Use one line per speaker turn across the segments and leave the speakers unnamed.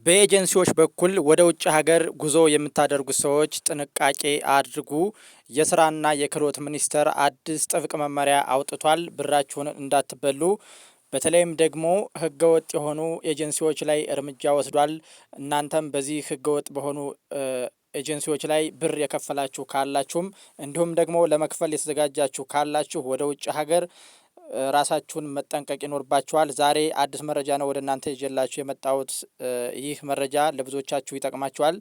በኤጀንሲዎች በኩል ወደ ውጭ ሀገር ጉዞ የምታደርጉ ሰዎች ጥንቃቄ አድርጉ። የስራና የክህሎት ሚኒስቴር አዲስ ጥብቅ መመሪያ አውጥቷል። ብራችሁን እንዳትበሉ። በተለይም ደግሞ ህገወጥ የሆኑ ኤጀንሲዎች ላይ እርምጃ ወስዷል። እናንተም በዚህ ህገወጥ በሆኑ ኤጀንሲዎች ላይ ብር የከፈላችሁ ካላችሁም እንዲሁም ደግሞ ለመክፈል የተዘጋጃችሁ ካላችሁ ወደ ውጭ ሀገር ራሳችሁን መጠንቀቅ ይኖርባችኋል። ዛሬ አዲስ መረጃ ነው ወደ እናንተ ይዤላችሁ የመጣሁት። ይህ መረጃ ለብዙዎቻችሁ ይጠቅማችኋል።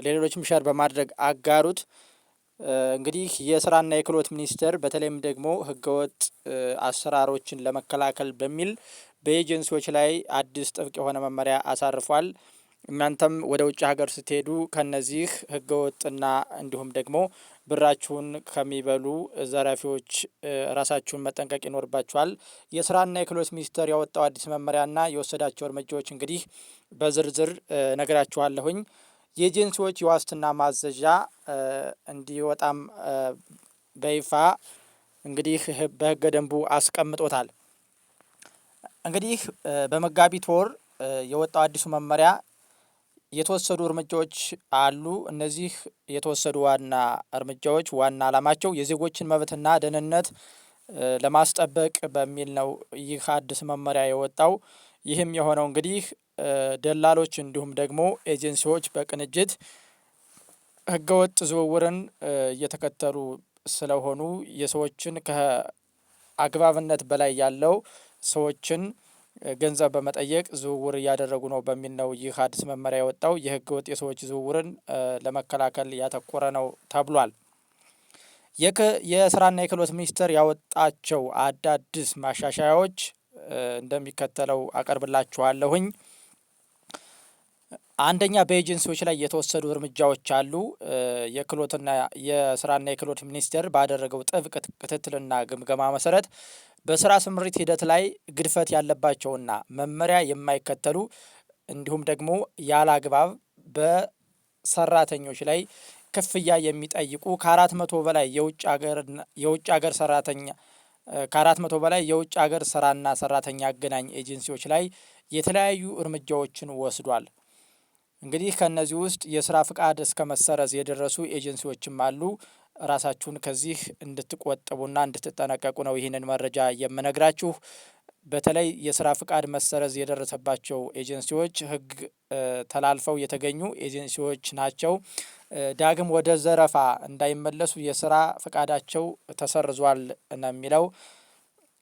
ሌሎችም ሸር በማድረግ አጋሩት። እንግዲህ የስራና የክህሎት ሚኒስቴር በተለይም ደግሞ ህገወጥ አሰራሮችን ለመከላከል በሚል በኤጀንሲዎች ላይ አዲስ ጥብቅ የሆነ መመሪያ አሳርፏል። እናንተም ወደ ውጭ ሀገር ስትሄዱ ከነዚህ ህገወጥና እንዲሁም ደግሞ ብራችሁን ከሚበሉ ዘራፊዎች ራሳችሁን መጠንቀቅ ይኖርባችኋል። የስራና የክህሎት ሚኒስቴር ያወጣው አዲስ መመሪያና የወሰዳቸው እርምጃዎች እንግዲህ በዝርዝር ነግራችኋለሁኝ። የኤጀንሲዎች የዋስትና ማዘዣ እንዲወጣም በይፋ እንግዲህ በህገ ደንቡ አስቀምጦታል። እንግዲህ በመጋቢት ወር የወጣው አዲሱ መመሪያ የተወሰዱ እርምጃዎች አሉ። እነዚህ የተወሰዱ ዋና እርምጃዎች ዋና ዓላማቸው የዜጎችን መብትና ደህንነት ለማስጠበቅ በሚል ነው ይህ አዲስ መመሪያ የወጣው። ይህም የሆነው እንግዲህ ደላሎች እንዲሁም ደግሞ ኤጀንሲዎች በቅንጅት ህገወጥ ዝውውርን እየተከተሉ ስለሆኑ የሰዎችን ከአግባብነት በላይ ያለው ሰዎችን ገንዘብ በመጠየቅ ዝውውር እያደረጉ ነው በሚል ነው ይህ አዲስ መመሪያ የወጣው። የህገ ወጥ የሰዎች ዝውውርን ለመከላከል ያተኮረ ነው ተብሏል። የስራና የክህሎት ሚኒስቴር ያወጣቸው አዳዲስ ማሻሻያዎች እንደሚከተለው አቀርብላችኋለሁኝ። አንደኛ፣ በኤጀንሲዎች ላይ የተወሰዱ እርምጃዎች አሉ። የስራና የክህሎት ሚኒስቴር ባደረገው ጥብቅ ክትትልና ግምገማ መሰረት በስራ ስምሪት ሂደት ላይ ግድፈት ያለባቸውና መመሪያ የማይከተሉ እንዲሁም ደግሞ ያለ አግባብ በሰራተኞች ላይ ክፍያ የሚጠይቁ ከ400 በላይ የውጭ ሀገር ሰራተኛ ከ400 በላይ የውጭ ሀገር ስራና ሰራተኛ አገናኝ ኤጀንሲዎች ላይ የተለያዩ እርምጃዎችን ወስዷል። እንግዲህ ከእነዚህ ውስጥ የስራ ፍቃድ እስከ መሰረዝ የደረሱ ኤጀንሲዎችም አሉ። ራሳችሁን ከዚህ እንድትቆጥቡና እንድትጠነቀቁ ነው ይህንን መረጃ የምነግራችሁ። በተለይ የስራ ፍቃድ መሰረዝ የደረሰባቸው ኤጀንሲዎች ህግ ተላልፈው የተገኙ ኤጀንሲዎች ናቸው። ዳግም ወደ ዘረፋ እንዳይመለሱ የስራ ፍቃዳቸው ተሰርዟል ነው የሚለው።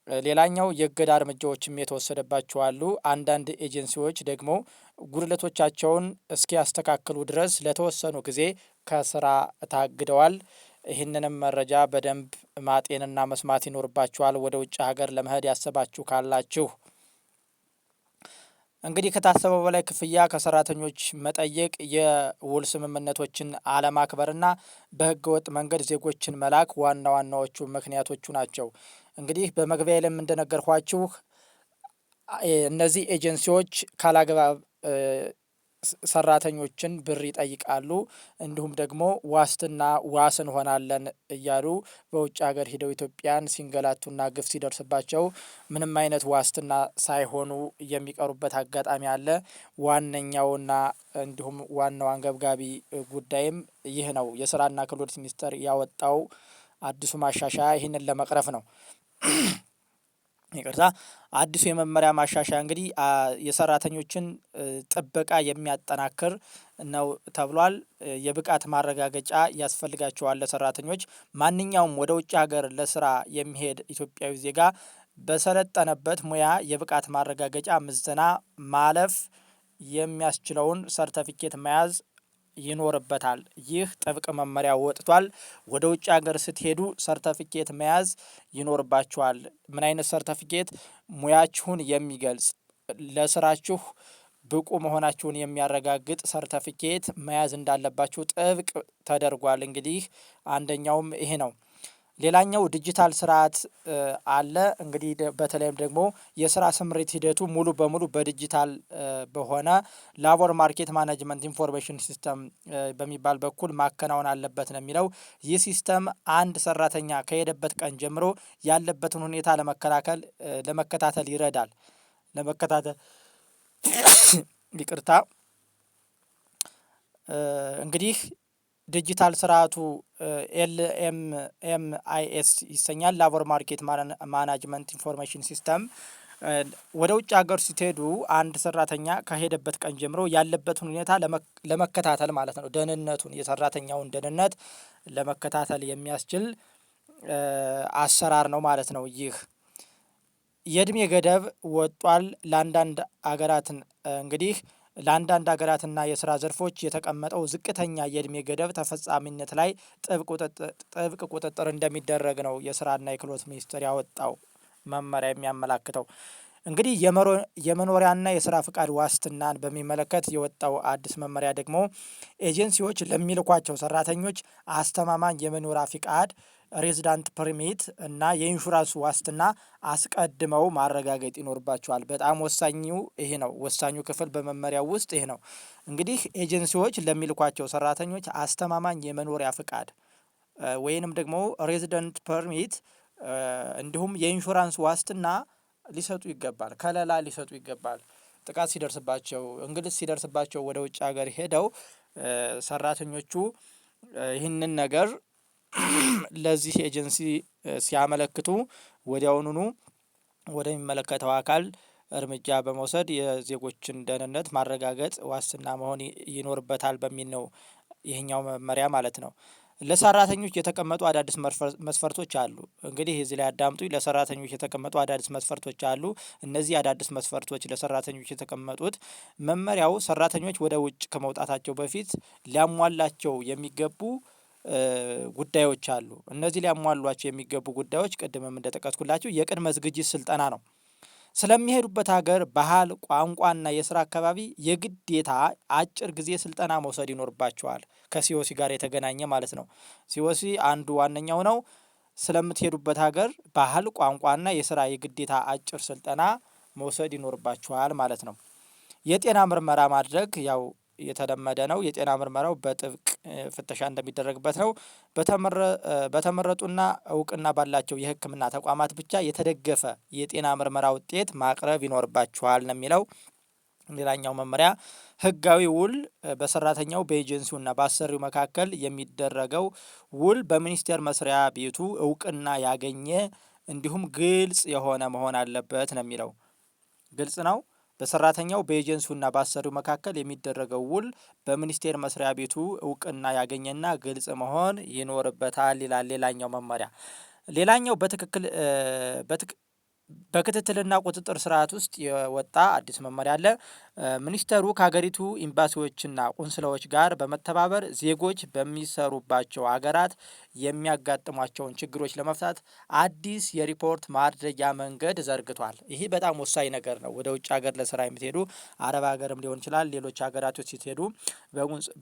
ሌላኛው የእገዳ እርምጃዎችም የተወሰደባቸው አሉ። አንዳንድ ኤጀንሲዎች ደግሞ ጉድለቶቻቸውን እስኪያስተካክሉ ድረስ ለተወሰኑ ጊዜ ከስራ ታግደዋል። ይህንንም መረጃ በደንብ ማጤንና መስማት ይኖርባችኋል። ወደ ውጭ ሀገር ለመሄድ ያሰባችሁ ካላችሁ እንግዲህ ከታሰበው በላይ ክፍያ ከሰራተኞች መጠየቅ፣ የውል ስምምነቶችን አለማክበርና በህገወጥ መንገድ ዜጎችን መላክ ዋና ዋናዎቹ ምክንያቶቹ ናቸው። እንግዲህ በመግቢያ ላይም እንደነገርኳችሁ እነዚህ ኤጀንሲዎች ካላግባብ ሰራተኞችን ብር ይጠይቃሉ። እንዲሁም ደግሞ ዋስትና ዋስ እንሆናለን እያሉ በውጭ ሀገር ሂደው ኢትዮጵያን ሲንገላቱና ግፍ ሲደርስባቸው ምንም አይነት ዋስትና ሳይሆኑ የሚቀሩበት አጋጣሚ አለ። ዋነኛውና እንዲሁም ዋናው አንገብጋቢ ጉዳይም ይህ ነው። የስራና ክህሎት ሚኒስቴር ያወጣው አዲሱ ማሻሻያ ይህንን ለመቅረፍ ነው። ይቅርታ፣ አዲሱ የመመሪያ ማሻሻያ እንግዲህ የሰራተኞችን ጥበቃ የሚያጠናክር ነው ተብሏል። የብቃት ማረጋገጫ ያስፈልጋቸዋል ለሰራተኞች። ማንኛውም ወደ ውጭ ሀገር ለስራ የሚሄድ ኢትዮጵያዊ ዜጋ በሰለጠነበት ሙያ የብቃት ማረጋገጫ ምዘና ማለፍ የሚያስችለውን ሰርተፊኬት መያዝ ይኖርበታል። ይህ ጥብቅ መመሪያ ወጥቷል። ወደ ውጭ ሀገር ስትሄዱ ሰርተፊኬት መያዝ ይኖርባችኋል። ምን አይነት ሰርተፊኬት? ሙያችሁን የሚገልጽ ለስራችሁ ብቁ መሆናችሁን የሚያረጋግጥ ሰርተፊኬት መያዝ እንዳለባችሁ ጥብቅ ተደርጓል። እንግዲህ አንደኛውም ይሄ ነው። ሌላኛው ዲጂታል ስርዓት አለ። እንግዲህ በተለይም ደግሞ የስራ ስምሪት ሂደቱ ሙሉ በሙሉ በዲጂታል በሆነ ላቦር ማርኬት ማኔጅመንት ኢንፎርሜሽን ሲስተም በሚባል በኩል ማከናወን አለበት ነው የሚለው። ይህ ሲስተም አንድ ሰራተኛ ከሄደበት ቀን ጀምሮ ያለበትን ሁኔታ ለመከታተል ይረዳል። ይቅርታ እንግዲህ ዲጂታል ስርዓቱ ኤልኤምኤምአይኤስ ይሰኛል። ላቦር ማርኬት ማናጅመንት ኢንፎርሜሽን ሲስተም። ወደ ውጭ ሀገር ሲትሄዱ አንድ ሰራተኛ ከሄደበት ቀን ጀምሮ ያለበትን ሁኔታ ለመከታተል ማለት ነው፣ ደህንነቱን የሰራተኛውን ደህንነት ለመከታተል የሚያስችል አሰራር ነው ማለት ነው። ይህ የእድሜ ገደብ ወጧል። ለአንዳንድ አገራትን እንግዲህ ለአንዳንድ ሀገራትና የስራ ዘርፎች የተቀመጠው ዝቅተኛ የእድሜ ገደብ ተፈጻሚነት ላይ ጥብቅ ቁጥጥር እንደሚደረግ ነው የስራና የክህሎት ሚኒስቴር ያወጣው መመሪያ የሚያመላክተው። እንግዲህ የመኖሪያና የስራ ፍቃድ ዋስትናን በሚመለከት የወጣው አዲስ መመሪያ ደግሞ ኤጀንሲዎች ለሚልኳቸው ሰራተኞች አስተማማኝ የመኖሪያ ፍቃድ ሬዚዳንት ፐርሚት እና የኢንሹራንስ ዋስትና አስቀድመው ማረጋገጥ ይኖርባቸዋል። በጣም ወሳኙ ይሄ ነው። ወሳኙ ክፍል በመመሪያው ውስጥ ይሄ ነው። እንግዲህ ኤጀንሲዎች ለሚልኳቸው ሰራተኞች አስተማማኝ የመኖሪያ ፍቃድ ወይንም ደግሞ ሬዚደንት ፐርሚት እንዲሁም የኢንሹራንስ ዋስትና ሊሰጡ ይገባል። ከለላ ሊሰጡ ይገባል። ጥቃት ሲደርስባቸው፣ እንግልት ሲደርስባቸው ወደ ውጭ ሀገር ሄደው ሰራተኞቹ ይህንን ነገር ለዚህ ኤጀንሲ ሲያመለክቱ ወዲያውኑኑ ወደሚመለከተው አካል እርምጃ በመውሰድ የዜጎችን ደህንነት ማረጋገጥ ዋስትና መሆን ይኖርበታል በሚል ነው ይህኛው መመሪያ ማለት ነው። ለሰራተኞች የተቀመጡ አዳዲስ መስፈርቶች አሉ። እንግዲህ እዚህ ላይ አዳምጡ። ለሰራተኞች የተቀመጡ አዳዲስ መስፈርቶች አሉ። እነዚህ አዳዲስ መስፈርቶች ለሰራተኞች የተቀመጡት መመሪያው ሰራተኞች ወደ ውጭ ከመውጣታቸው በፊት ሊያሟላቸው የሚገቡ ጉዳዮች አሉ። እነዚህ ሊያሟሏቸው የሚገቡ ጉዳዮች ቅድምም እንደጠቀስኩላችሁ የቅድመ ዝግጅት ስልጠና ነው። ስለሚሄዱበት ሀገር ባህል፣ ቋንቋና የስራ አካባቢ የግዴታ አጭር ጊዜ ስልጠና መውሰድ ይኖርባቸዋል። ከሲኦሲ ጋር የተገናኘ ማለት ነው። ሲኦሲ አንዱ ዋነኛው ነው። ስለምትሄዱበት ሀገር ባህል፣ ቋንቋና የስራ የግዴታ አጭር ስልጠና መውሰድ ይኖርባቸዋል ማለት ነው። የጤና ምርመራ ማድረግ ያው የተለመደ ነው። የጤና ምርመራው በጥብቅ ፍተሻ እንደሚደረግበት ነው። በተመረጡና እውቅና ባላቸው የሕክምና ተቋማት ብቻ የተደገፈ የጤና ምርመራ ውጤት ማቅረብ ይኖርባቸዋል ነው የሚለው። ሌላኛው መመሪያ ህጋዊ ውል በሰራተኛው በኤጀንሲውና በአሰሪው መካከል የሚደረገው ውል በሚኒስቴር መስሪያ ቤቱ እውቅና ያገኘ እንዲሁም ግልጽ የሆነ መሆን አለበት ነው የሚለው። ግልጽ ነው። በሰራተኛው በኤጀንሲውና በአሰሪው መካከል የሚደረገው ውል በሚኒስቴር መስሪያ ቤቱ እውቅና ያገኘና ግልጽ መሆን ይኖርበታል ይላል ሌላኛው መመሪያ። ሌላኛው በክትትልና ቁጥጥር ስርዓት ውስጥ የወጣ አዲስ መመሪያ አለ። ሚኒስተሩ ከሀገሪቱ ኤምባሲዎችና ቆንስላዎች ጋር በመተባበር ዜጎች በሚሰሩባቸው ሀገራት የሚያጋጥሟቸውን ችግሮች ለመፍታት አዲስ የሪፖርት ማድረጊያ መንገድ ዘርግቷል። ይህ በጣም ወሳኝ ነገር ነው። ወደ ውጭ ሀገር ለስራ የምትሄዱ አረብ ሀገርም ሊሆን ይችላል፣ ሌሎች ሀገራቶች ስትሄዱ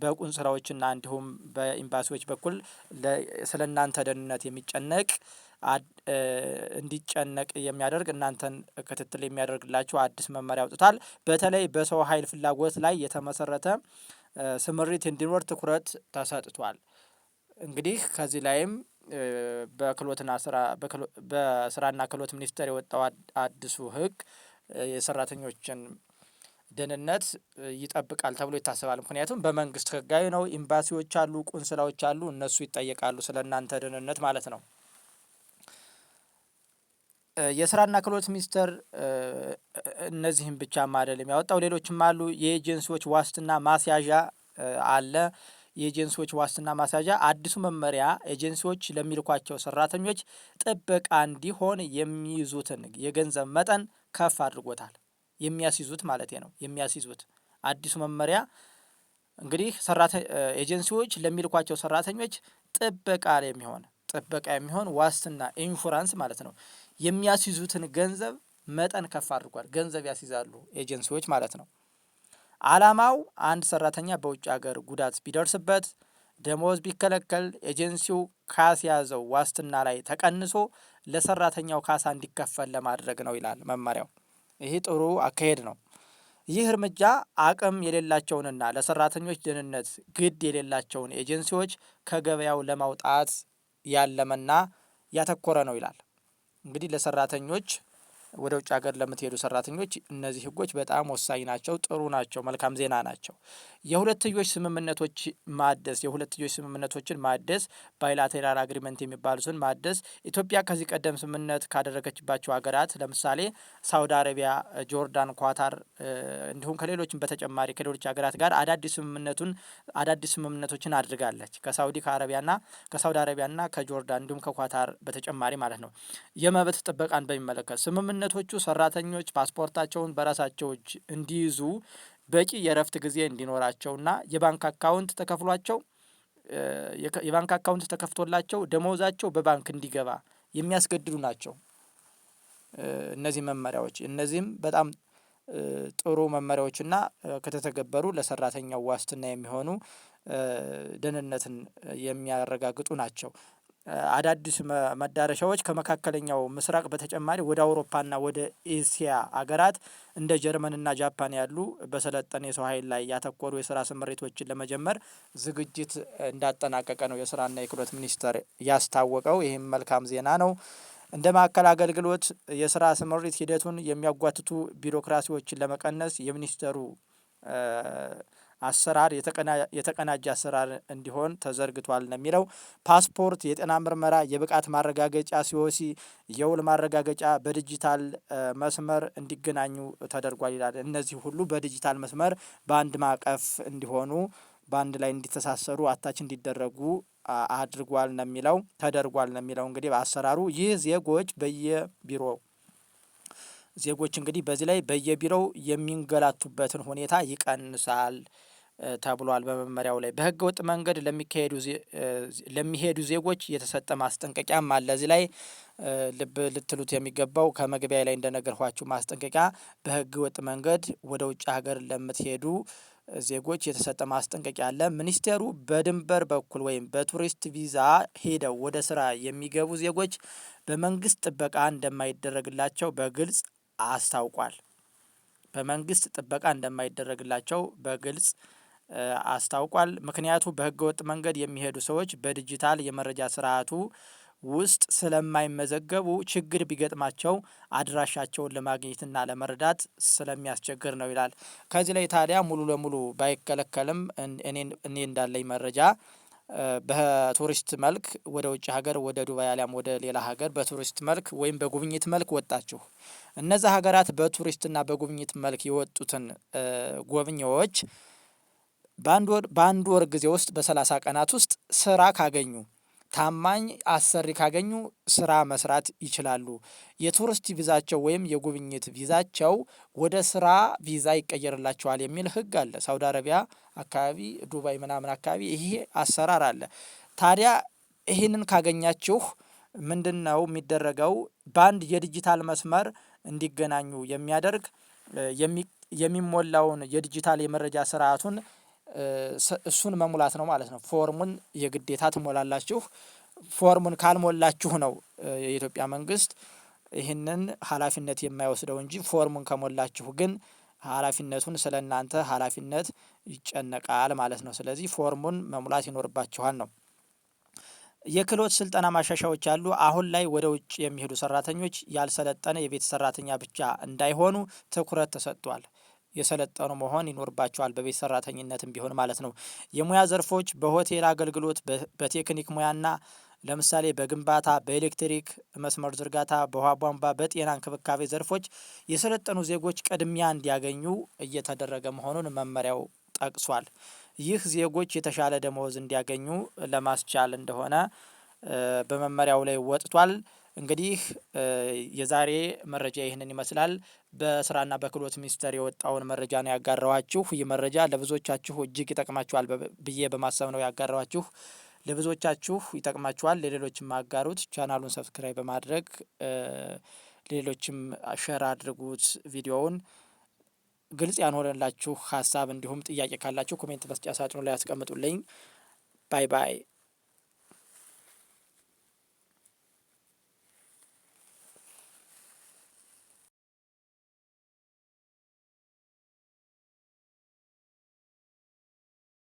በቆንስላዎችና እንዲሁም በኤምባሲዎች በኩል ስለ እናንተ ደህንነት የሚጨነቅ እንዲጨነቅ የሚያደርግ እናንተን ክትትል የሚያደርግላችሁ አዲስ መመሪያ አውጥቷል። በተለይ በሰው ኃይል ፍላጎት ላይ የተመሰረተ ስምሪት እንዲኖር ትኩረት ተሰጥቷል። እንግዲህ ከዚህ ላይም በስራና ክህሎት ሚኒስቴር የወጣው አዲሱ ሕግ የሰራተኞችን ደህንነት ይጠብቃል ተብሎ ይታሰባል። ምክንያቱም በመንግስት ህጋዊ ነው። ኤምባሲዎች አሉ፣ ቆንስላዎች አሉ፣ እነሱ ይጠየቃሉ ስለ እናንተ ደህንነት ማለት ነው። የስራና ክህሎት ሚኒስቴር እነዚህም ብቻም አይደለም ያወጣው፣ ሌሎችም አሉ። የኤጀንሲዎች ዋስትና ማስያዣ አለ። የኤጀንሲዎች ዋስትና ማስያዣ አዲሱ መመሪያ ኤጀንሲዎች ለሚልኳቸው ሰራተኞች ጥበቃ እንዲሆን የሚይዙትን የገንዘብ መጠን ከፍ አድርጎታል። የሚያስይዙት ማለት ነው። የሚያስይዙት አዲሱ መመሪያ እንግዲህ ኤጀንሲዎች ለሚልኳቸው ሰራተኞች ጥበቃ የሚሆን ዋስትና ኢንሹራንስ ማለት ነው የሚያስይዙትን ገንዘብ መጠን ከፍ አድርጓል። ገንዘብ ያስይዛሉ ኤጀንሲዎች ማለት ነው። አላማው አንድ ሰራተኛ በውጭ ሀገር ጉዳት ቢደርስበት፣ ደሞዝ ቢከለከል ኤጀንሲው ካስያዘው ዋስትና ላይ ተቀንሶ ለሰራተኛው ካሳ እንዲከፈል ለማድረግ ነው ይላል መመሪያው። ይህ ጥሩ አካሄድ ነው። ይህ እርምጃ አቅም የሌላቸውንና ለሰራተኞች ደህንነት ግድ የሌላቸውን ኤጀንሲዎች ከገበያው ለማውጣት ያለመና ያተኮረ ነው ይላል። እንግዲህ ለሰራተኞች ወደ ውጭ ሀገር ለምትሄዱ ሰራተኞች እነዚህ ህጎች በጣም ወሳኝ ናቸው፣ ጥሩ ናቸው፣ መልካም ዜና ናቸው። የሁለትዮሽ ስምምነቶችን ማደስ ባይላቴራል አግሪመንት የሚባሉትን ማደስ ኢትዮጵያ ከዚህ ቀደም ስምምነት ካደረገችባቸው ሀገራት ለምሳሌ ሳውዲ አረቢያ፣ ጆርዳን፣ ኳታር እንዲሁም ከሌሎችም በተጨማሪ ከሌሎች ሀገራት ጋር አዳዲስ ስምምነቶችን አድርጋለች። ከሳውዲ አረቢያና ከጆርዳን እንዲሁም ከኳታር በተጨማሪ ማለት ነው። የመብት ጥበቃን በሚመለከት ስምምነቶቹ ሰራተኞች ፓስፖርታቸውን በራሳቸው እጅ እንዲይዙ በቂ የእረፍት ጊዜ እንዲኖራቸውና የባንክ አካውንት ተከፍቶላቸው ደመወዛቸው በባንክ እንዲገባ የሚያስገድዱ ናቸው። እነዚህ መመሪያዎች እነዚህም በጣም ጥሩ መመሪያዎችና ከተተገበሩ ለሰራተኛው ዋስትና የሚሆኑ ደህንነትን የሚያረጋግጡ ናቸው። አዳዲስ መዳረሻዎች ከመካከለኛው ምስራቅ በተጨማሪ ወደ አውሮፓና ወደ ኤስያ አገራት እንደ ጀርመንና ጃፓን ያሉ በሰለጠነ የሰው ኃይል ላይ ያተኮሩ የስራ ስምሪቶችን ለመጀመር ዝግጅት እንዳጠናቀቀ ነው የስራና የክህሎት ሚኒስቴር ያስታወቀው። ይህም መልካም ዜና ነው። እንደ ማዕከል አገልግሎት የስራ ስምሪት ሂደቱን የሚያጓትቱ ቢሮክራሲዎችን ለመቀነስ የሚኒስቴሩ አሰራር የተቀናጀ አሰራር እንዲሆን ተዘርግቷል ነው የሚለው። ፓስፖርት፣ የጤና ምርመራ፣ የብቃት ማረጋገጫ ሲኦሲ፣ የውል ማረጋገጫ በዲጂታል መስመር እንዲገናኙ ተደርጓል ይላል። እነዚህ ሁሉ በዲጂታል መስመር በአንድ ማዕቀፍ እንዲሆኑ በአንድ ላይ እንዲተሳሰሩ አታች እንዲደረጉ ተደርጓል ነው የሚለው። እንግዲህ በአሰራሩ ይህ ዜጎች እንግዲህ በዚህ ላይ በየቢሮው የሚንገላቱበትን ሁኔታ ይቀንሳል ተብሏል በመመሪያው ላይ። በህገ ወጥ መንገድ ለሚሄዱ ዜጎች የተሰጠ ማስጠንቀቂያም አለ። እዚህ ላይ ልብ ልትሉት የሚገባው ከመግቢያ ላይ እንደነገርኳችሁ ማስጠንቀቂያ በህገ ወጥ መንገድ ወደ ውጭ ሀገር ለምትሄዱ ዜጎች የተሰጠ ማስጠንቀቂያ አለ። ሚኒስቴሩ በድንበር በኩል ወይም በቱሪስት ቪዛ ሄደው ወደ ስራ የሚገቡ ዜጎች በመንግስት ጥበቃ እንደማይደረግላቸው በግልጽ አስታውቋል። ምክንያቱ በህገ ወጥ መንገድ የሚሄዱ ሰዎች በዲጂታል የመረጃ ስርዓቱ ውስጥ ስለማይመዘገቡ ችግር ቢገጥማቸው አድራሻቸውን ለማግኘትና ለመረዳት ስለሚያስቸግር ነው ይላል። ከዚህ ላይ ታዲያ ሙሉ ለሙሉ ባይከለከልም እኔ እንዳለኝ መረጃ በቱሪስት መልክ ወደ ውጭ ሀገር ወደ ዱባይ አሊያም ወደ ሌላ ሀገር በቱሪስት መልክ ወይም በጉብኝት መልክ ወጣችሁ እነዛ ሀገራት በቱሪስትና በጉብኝት መልክ የወጡትን ጎብኚዎች በአንድ ወር ጊዜ ውስጥ በ30 ቀናት ውስጥ ስራ ካገኙ ታማኝ አሰሪ ካገኙ ስራ መስራት ይችላሉ። የቱሪስት ቪዛቸው ወይም የጉብኝት ቪዛቸው ወደ ስራ ቪዛ ይቀየርላቸዋል የሚል ህግ አለ። ሳውዲ አረቢያ አካባቢ፣ ዱባይ ምናምን አካባቢ ይሄ አሰራር አለ። ታዲያ ይህንን ካገኛችሁ ምንድነው የሚደረገው? በአንድ የዲጂታል መስመር እንዲገናኙ የሚያደርግ የሚሞላውን የዲጂታል የመረጃ ስርዓቱን እሱን መሙላት ነው ማለት ነው። ፎርሙን የግዴታ ትሞላላችሁ። ፎርሙን ካልሞላችሁ ነው የኢትዮጵያ መንግስት ይህንን ኃላፊነት የማይወስደው እንጂ ፎርሙን ከሞላችሁ ግን ኃላፊነቱን ስለእናንተ ኃላፊነት ይጨነቃል ማለት ነው። ስለዚህ ፎርሙን መሙላት ይኖርባችኋል ነው። የክህሎት ስልጠና ማሻሻያዎች አሉ። አሁን ላይ ወደ ውጭ የሚሄዱ ሰራተኞች ያልሰለጠነ የቤት ሰራተኛ ብቻ እንዳይሆኑ ትኩረት ተሰጥቷል። የሰለጠኑ መሆን ይኖርባቸዋል በቤት ሰራተኝነትም ቢሆን ማለት ነው። የሙያ ዘርፎች በሆቴል አገልግሎት፣ በቴክኒክ ሙያና ለምሳሌ በግንባታ፣ በኤሌክትሪክ መስመር ዝርጋታ፣ በውሃ ቧንቧ፣ በጤና እንክብካቤ ዘርፎች የሰለጠኑ ዜጎች ቅድሚያ እንዲያገኙ እየተደረገ መሆኑን መመሪያው ጠቅሷል። ይህ ዜጎች የተሻለ ደመወዝ እንዲያገኙ ለማስቻል እንደሆነ በመመሪያው ላይ ወጥቷል። እንግዲህ የዛሬ መረጃ ይህንን ይመስላል። በስራና በክህሎት ሚኒስቴር የወጣውን መረጃ ነው ያጋራኋችሁ። ይህ መረጃ ለብዙዎቻችሁ እጅግ ይጠቅማችኋል ብዬ በማሰብ ነው ያጋራኋችሁ። ለብዙዎቻችሁ ይጠቅማችኋል፣ ለሌሎችም አጋሩት። ቻናሉን ሰብስክራይብ በማድረግ ሌሎችም ሼር አድርጉት ቪዲዮውን። ግልጽ ያልሆነላችሁ ሀሳብ እንዲሁም ጥያቄ ካላችሁ ኮሜንት መስጫ ሳጥኑ ላይ ያስቀምጡልኝ። ባይ ባይ።